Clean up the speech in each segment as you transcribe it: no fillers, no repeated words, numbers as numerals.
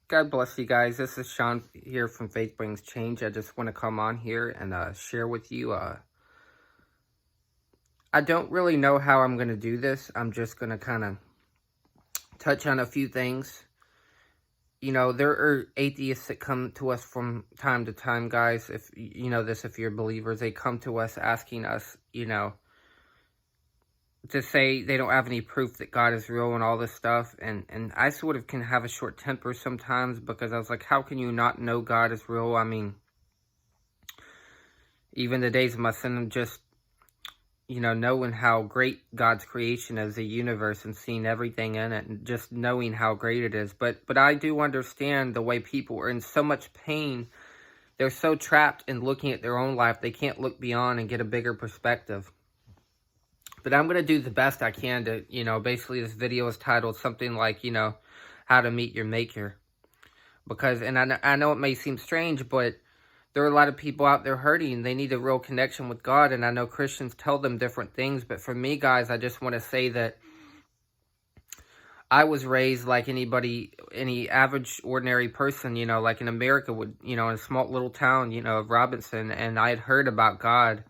God bless you guys. This is Sean here from Faith Brings Change. I just want to come on here and share with you. I don't really know how I'm going to do this. I'm just going to kind of touch on a few things. You know, there are atheists that come to us from time to time, guys. If you know this, if you're believers, they come to us asking us, to say they don't have any proof that God is real and all this stuff. And I sort of can have a short temper sometimes because I was like, how can you not know God is real? I mean, even the days of my sin, just, knowing how great God's creation is, the universe, and seeing everything in it, and just knowing how great it is. But I do understand the way people are in so much pain. They're so trapped in looking at their own life, they can't look beyond and get a bigger perspective. But I'm going to do the best I can to, basically this video is titled something like, how to meet your maker. Because, and I know it may seem strange, but there are a lot of people out there hurting. They need a real connection with God. And I know Christians tell them different things. But for me, guys, I just want to say that I was raised like anybody, any average, ordinary person, like in America would, in a small little town, of Robinson. And I had heard about God,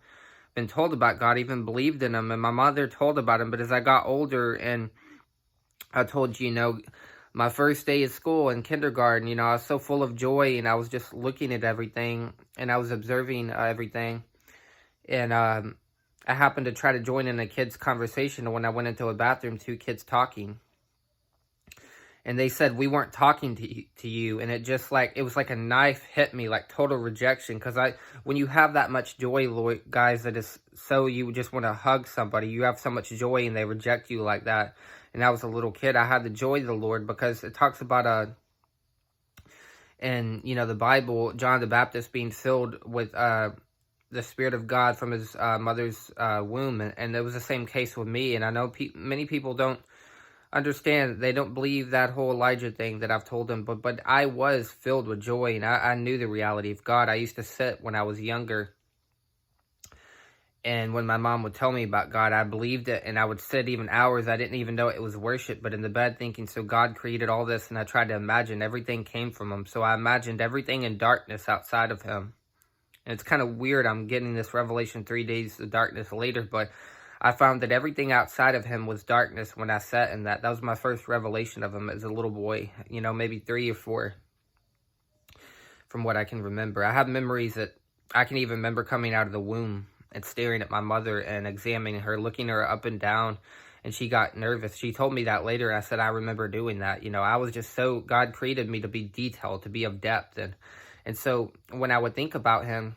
been told about God, even believed in him, and my mother told about him. But as I got older, and I told you, my first day of school in kindergarten, I was so full of joy, and I was just looking at everything, and I was observing everything, and I happened to try to join in a kid's conversation. And when I went into a bathroom, two kids talking, and they said, we weren't talking to you. And it was like a knife hit me, like total rejection. Because when you have that much joy, Lord, guys, that is so you just want to hug somebody. You have so much joy and they reject you like that. And I was a little kid. I had the joy of the Lord because it talks about, in, the Bible, John the Baptist being filled with the Spirit of God from his mother's womb. And it was the same case with me. And I know many people don't understand, they don't believe that whole Elijah thing that I've told them, but I was filled with joy, and I knew the reality of God. I used to sit when I was younger, and when my mom would tell me about God, I believed it, and I would sit even hours. I didn't even know it was worship, but in the bed thinking, so God created all this, and I tried to imagine everything came from him. So I imagined everything in darkness outside of him. And it's kind of weird, I'm getting this revelation 3 days of darkness later, but I found that everything outside of him was darkness when I sat in that. That was my first revelation of him as a little boy, maybe 3 or 4, from what I can remember. I have memories that I can even remember coming out of the womb and staring at my mother and examining her, looking her up and down, and she got nervous. She told me that later. I said, I remember doing that. I was just so, God created me to be detailed, to be of depth. And so when I would think about him,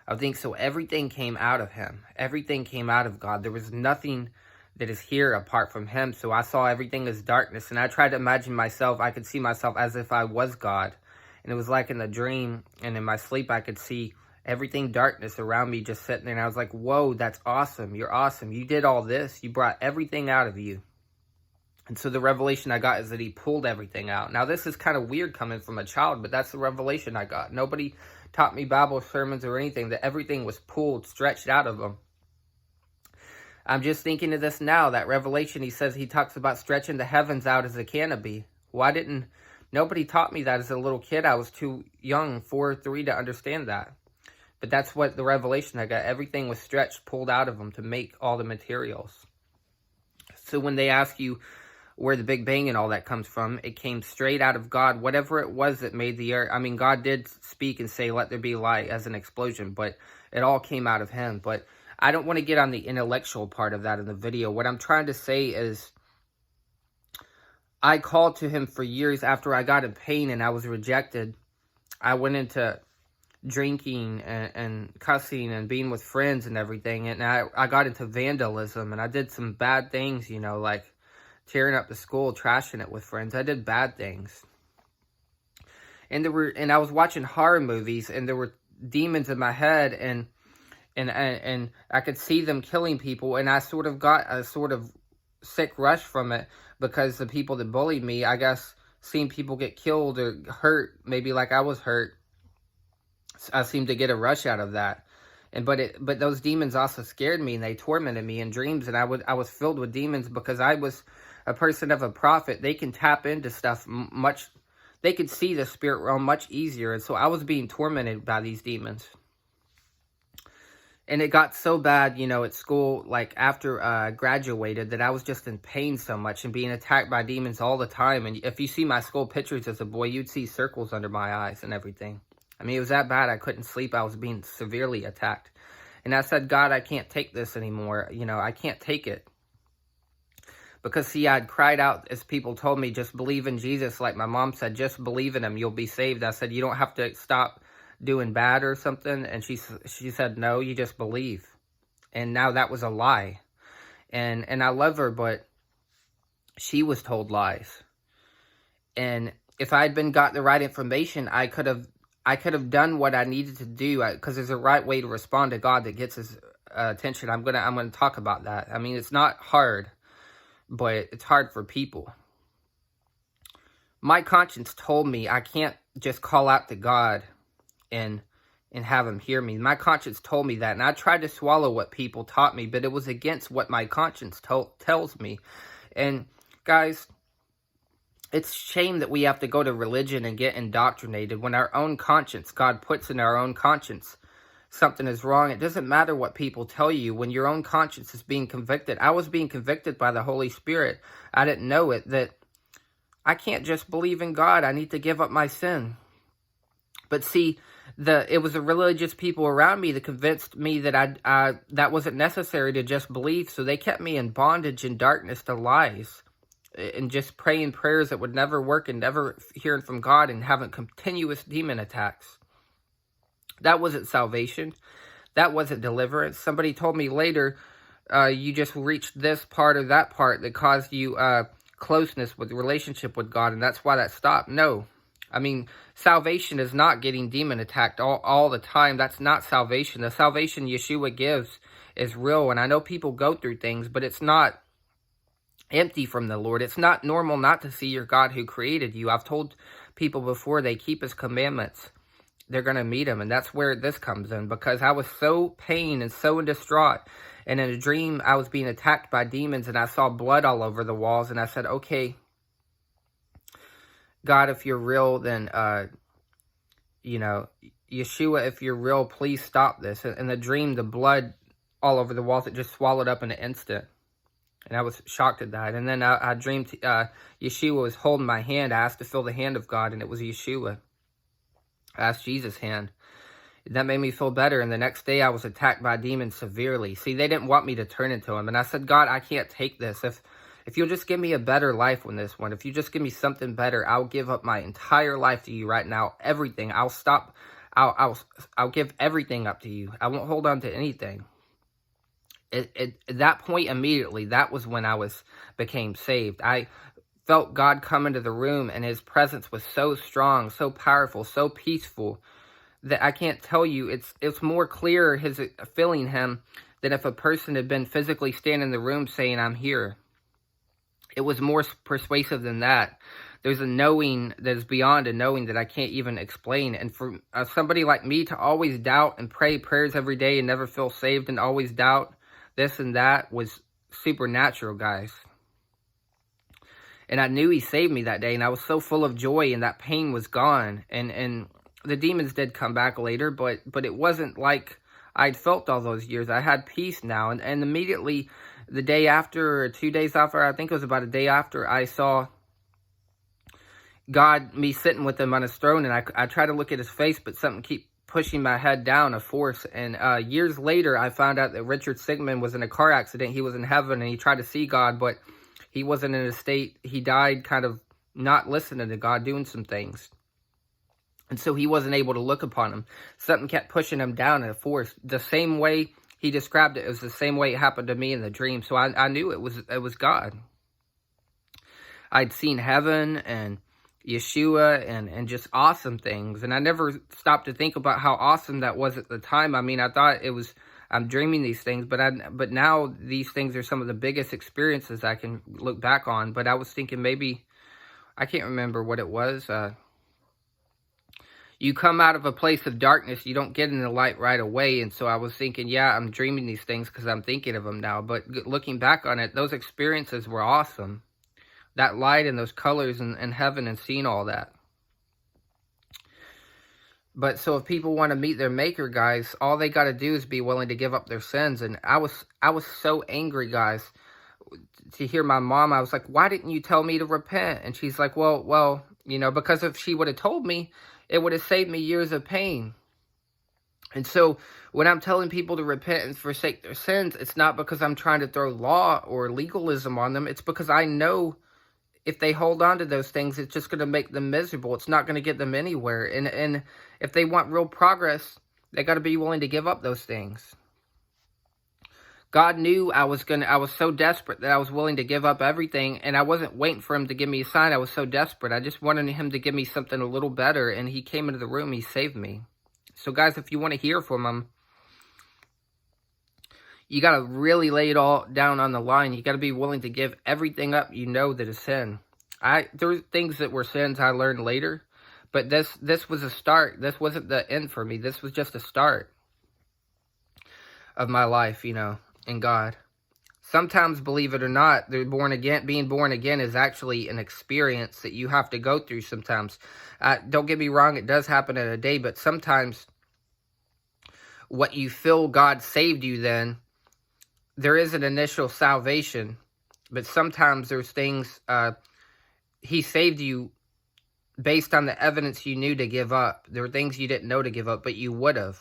I think so everything came out of him. Everything came out of God. There was nothing that is here apart from him. So I saw everything as darkness. And I tried to imagine myself. I could see myself as if I was God. And it was like in a dream. And in my sleep, I could see everything darkness around me just sitting there. And I was like, whoa, that's awesome. You're awesome. You did all this. You brought everything out of you. And so the revelation I got is that he pulled everything out. Now, this is kind of weird coming from a child, but that's the revelation I got. Nobody taught me Bible sermons or anything, that everything was pulled, stretched out of them. I'm just thinking of this now, that revelation, he talks about stretching the heavens out as a canopy. Nobody taught me that as a little kid. I was too young, 4 or 3, to understand that. But that's what the revelation I got. Everything was stretched, pulled out of them to make all the materials. So when they ask you where the Big Bang and all that comes from, it came straight out of God. Whatever it was that made the earth. I mean, God did speak and say, let there be light, as an explosion, but it all came out of him. But I don't want to get on the intellectual part of that in the video. What I'm trying to say is, I called to him for years after I got in pain and I was rejected. I went into drinking and cussing and being with friends and everything. And I got into vandalism, and I did some bad things, like tearing up the school, trashing it with friends. I did bad things. And I was watching horror movies, and there were demons in my head, and I could see them killing people, and I sort of got a sort of sick rush from it, because the people that bullied me, I guess, seeing people get killed or hurt, maybe like I was hurt, I seemed to get a rush out of that. But those demons also scared me, and they tormented me in dreams, and I was filled with demons because I was a person of a prophet. They can tap into stuff much they could see the spirit realm much easier. And so I was being tormented by these demons. And it got so bad, you know, at school, like after I graduated, that I was just in pain so much and being attacked by demons all the time. And if you see my school pictures as a boy, you'd see circles under my eyes and everything. I mean, it was that bad. I couldn't sleep. I was being severely attacked. And I said, God, I can't take this anymore. You know, I can't take it. Because, see, I'd cried out as people told me, just believe in Jesus. Like my mom said, just believe in him. You'll be saved. I said, you don't have to stop doing bad or something. And she said, no, you just believe. And now that was a lie. And I love her, but she was told lies. And if I had got the right information, I could have done what I needed to do, because there's a right way to respond to God that gets his attention. I'm gonna talk about that. I mean, it's not hard, but it's hard for people. My conscience told me I can't just call out to God and have him hear me. My conscience told me that, and I tried to swallow what people taught me, but it was against what my conscience tells me. And guys, it's a shame that we have to go to religion and get indoctrinated when our own conscience, God puts in our own conscience, something is wrong. It doesn't matter what people tell you when your own conscience is being convicted. I was being convicted by the Holy Spirit. I didn't know it, that I can't just believe in God. I need to give up my sin. But see, it was the religious people around me that convinced me that that wasn't necessary to just believe. So they kept me in bondage and darkness to lies, and just praying prayers that would never work, and never hearing from God, and having continuous demon attacks. That wasn't salvation. That wasn't deliverance. Somebody told me later, you just reached this part or that part that caused you closeness with the relationship with God, and that's why that stopped. No. I mean, salvation is not getting demon attacked all the time. That's not salvation. The salvation Yeshua gives is real, and I know people go through things, but it's not empty from the Lord. It's not normal not to see your God who created you. I've told people before, they keep his commandments, they're going to meet him. And that's where this comes in, because I was so pain and so distraught. And in a dream, I was being attacked by demons, and I saw blood all over the walls. And I said, okay, God, if you're real, then, you know, Yeshua, if you're real, please stop this. In the dream, the blood all over the walls, it just swallowed up in an instant. And I was shocked at that. And then I dreamed Yeshua was holding my hand. I asked to feel the hand of God, and it was Yeshua. I asked Jesus' hand. That made me feel better. And the next day, I was attacked by demons severely. See, they didn't want me to turn into him. And I said, God, I can't take this. If you'll just give me a better life than this one, if you just give me something better, I'll give up my entire life to you right now. Everything. I'll stop. I'll give everything up to you. I won't hold on to anything. At that point, immediately, that was when I became saved. I felt God come into the room, and his presence was so strong, so powerful, so peaceful, that I can't tell you. It's more clear feeling him than if a person had been physically standing in the room saying, I'm here. It was more persuasive than that. There's a knowing that is beyond a knowing that I can't even explain. And for somebody like me to always doubt and pray prayers every day and never feel saved and always doubt this and that was supernatural, guys. And I knew he saved me that day, and I was so full of joy, and that pain was gone. And the demons did come back later, but it wasn't like I'd felt all those years. I had peace now, and immediately the day after, or 2 days after, I think it was about a day after, I saw God, me sitting with him on his throne, and I tried to look at his face, but something keep pushing my head down, a force. And years later, I found out that Richard Sigmund was in a car accident. He was in heaven, and he tried to see God, but he wasn't in a state. He died kind of not listening to God, doing some things. And so he wasn't able to look upon him. Something kept pushing him down in a force. The same way he described it was the same way it happened to me in the dream. So I knew it was God. I'd seen heaven and Yeshua and just awesome things. And I never stopped to think about how awesome that was at the time. I mean, I thought I'm dreaming these things, but now these things are some of the biggest experiences I can look back on. But I was thinking maybe, I can't remember what it was. You come out of a place of darkness, you don't get in the light right away. And so I was thinking, yeah, I'm dreaming these things because I'm thinking of them now. But looking back on it, those experiences were awesome. That light and those colors and heaven and seeing all that. But so if people want to meet their maker, guys, all they got to do is be willing to give up their sins. And I was so angry, guys, to hear my mom. I was like, why didn't you tell me to repent? And she's like, well, because if she would have told me, it would have saved me years of pain. And so when I'm telling people to repent and forsake their sins, it's not because I'm trying to throw law or legalism on them. It's because I know if they hold on to those things, it's just going to make them miserable. It's not going to get them anywhere. And if they want real progress, they got to be willing to give up those things. God knew I was so desperate that I was willing to give up everything, and I wasn't waiting for him to give me a sign. I was so desperate. I just wanted him to give me something a little better, and he came into the room. He saved me. So guys, if you want to hear from him, you got to really lay it all down on the line. You got to be willing to give everything up that is sin. There were things that were sins I learned later, but this was a start. This wasn't the end for me. This was just a start of my life, in God. Sometimes, believe it or not, being born again is actually an experience that you have to go through sometimes. Don't get me wrong, it does happen in a day, but sometimes what you feel God saved you then, there is an initial salvation, but sometimes there's things, he saved you based on the evidence you knew to give up. There were things you didn't know to give up, but you would have.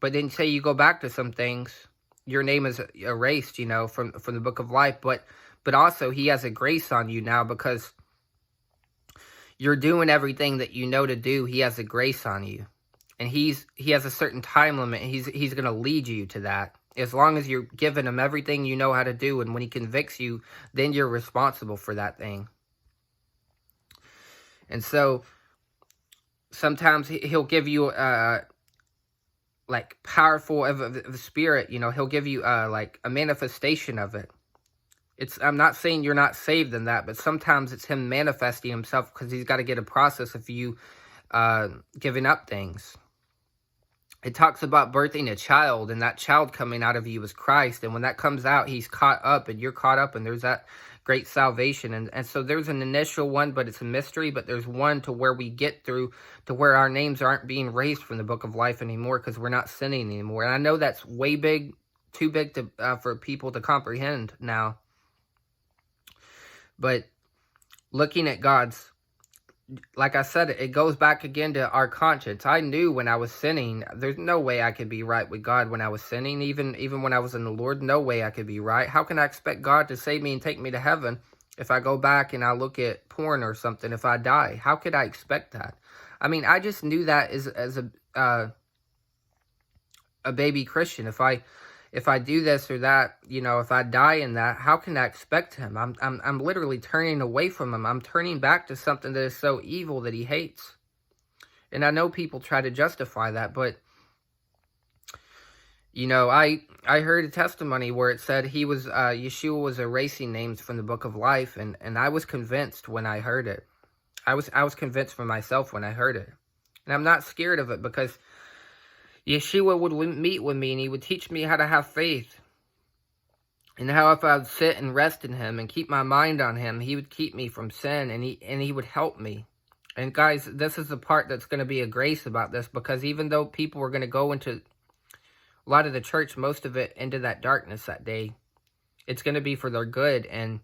But then say you go back to some things, your name is erased, from the book of life. But also he has a grace on you now because you're doing everything that you know to do. He has a grace on you. And he has a certain time limit. And he's going to lead you to that. As long as you're giving him everything you know how to do. And when he convicts you, then you're responsible for that thing. And so sometimes he'll give you like powerful of the spirit, he'll give you like a manifestation of it. I'm not saying you're not saved in that, but sometimes it's him manifesting himself because he's got to get a process of you giving up things. It talks about birthing a child, and that child coming out of you is Christ. And when that comes out, he's caught up, and you're caught up, and there's that great salvation. And so there's an initial one, but it's a mystery. But there's one to where we get through to where our names aren't being erased from the book of life anymore because we're not sinning anymore. And I know that's way big, too big to for people to comprehend now. But looking at God's, like I said, it goes back again to our conscience. I knew when I was sinning, there's no way I could be right with God when I was sinning. Even when I was in the Lord, no way I could be right. How can I expect God to save me and take me to heaven if I go back and I look at porn or something if I die? How could I expect that? I mean, I just knew that as a baby Christian. If I do this or that, if I die in that, how can I expect him? I'm literally turning away from him. I'm turning back to something that is so evil that he hates. And I know people try to justify that, but I heard a testimony where it said Yeshua was erasing names from the book of life, and I was convinced when I heard it. I was convinced for myself when I heard it. And I'm not scared of it because Yeshua would meet with me and he would teach me how to have faith. And how if I would sit and rest in him and keep my mind on him, he would keep me from sin and he would help me. And guys, this is the part that's going to be a grace about this, because even though people are going to go into a lot of the church, most of it into that darkness that day, it's going to be for their good. And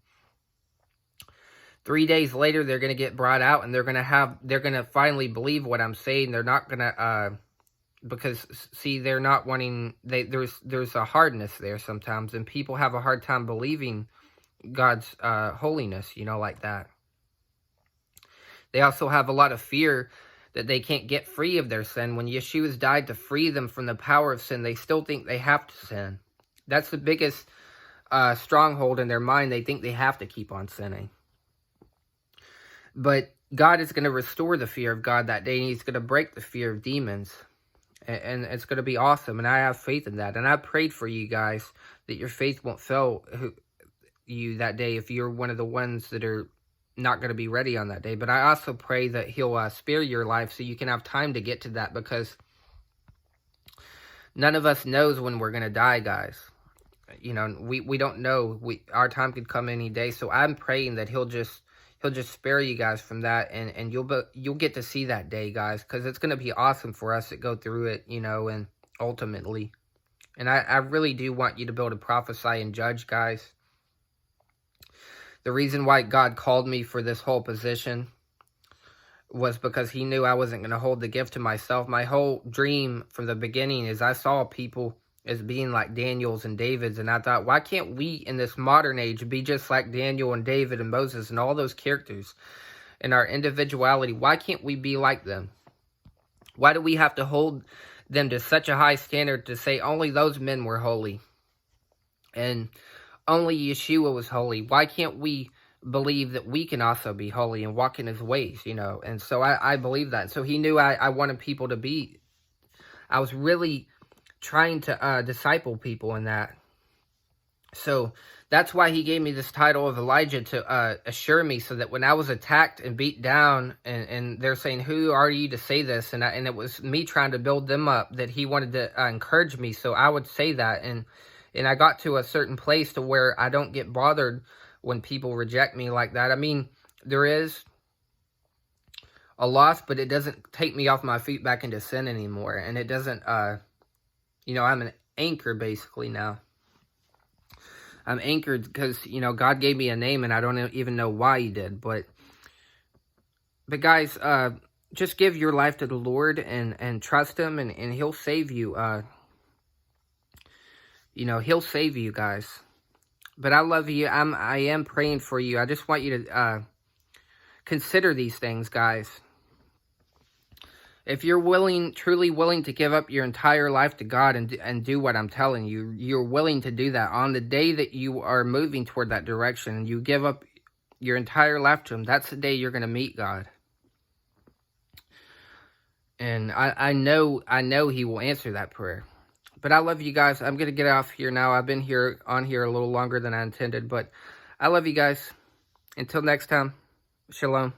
3 days later, they're going to get brought out and they're going to finally believe what I'm saying. They're not going to, because see, they're not wanting, there's a hardness there sometimes, and people have a hard time believing God's holiness, like that. They also have a lot of fear that they can't get free of their sin. When Yeshua's died to free them from the power of sin, they still think they have to sin. That's the biggest stronghold in their mind. They think they have to keep on sinning. But God is going to restore the fear of God that day, and he's going to break the fear of demons. And it's going to be awesome, and I have faith in that. And I prayed for you guys that your faith won't fail you that day if you're one of the ones that are not going to be ready on that day. But I also pray that he'll spare your life so you can have time to get to that, because none of us knows when we're going to die, guys. We don't know. Our time could come any day. So I'm praying that he'll He'll just spare you guys from that, and you'll get to see that day, guys, because it's going to be awesome for us to go through it, you know, and ultimately. And I really do want you to be able to prophesy and judge, guys. The reason why God called me for this whole position was because he knew I wasn't going to hold the gift to myself. My whole dream from the beginning is I saw people as being like Daniel's and David's, and I thought, why can't we in this modern age be just like Daniel and David and Moses and all those characters in our individuality? Why can't we be like them? Why do we have to hold them to such a high standard to say only those men were holy and only Yeshua was holy? Why can't we believe that we can also be holy and walk in his ways, you know? And so I believe that. So he knew I wanted people to be, I was really trying to disciple people in that. So that's why he gave me this title of Elijah, to assure me, so that when I was attacked and beat down, and they're saying, who are you to say this? And it was me trying to build them up, that he wanted to encourage me. So I would say that. And I got to a certain place to where I don't get bothered when people reject me like that. I mean, there is a loss, but it doesn't take me off my feet back into sin anymore. And it doesn't, you know, I'm an anchor basically now. I'm anchored because, you know, God gave me a name, and I don't even know why he did. But guys, just give your life to the Lord and trust him, and he'll save you. You know, he'll save you, guys. But I love you. I am praying for you. I just want you to consider these things, guys. If you're truly willing to give up your entire life to God and do what I'm telling you, you're willing to do that. On the day that you are moving toward that direction, you give up your entire life to him, that's the day you're going to meet God. And I know he will answer that prayer. But I love you guys. I'm going to get off here now. I've been on here a little longer than I intended, but I love you guys. Until next time, shalom.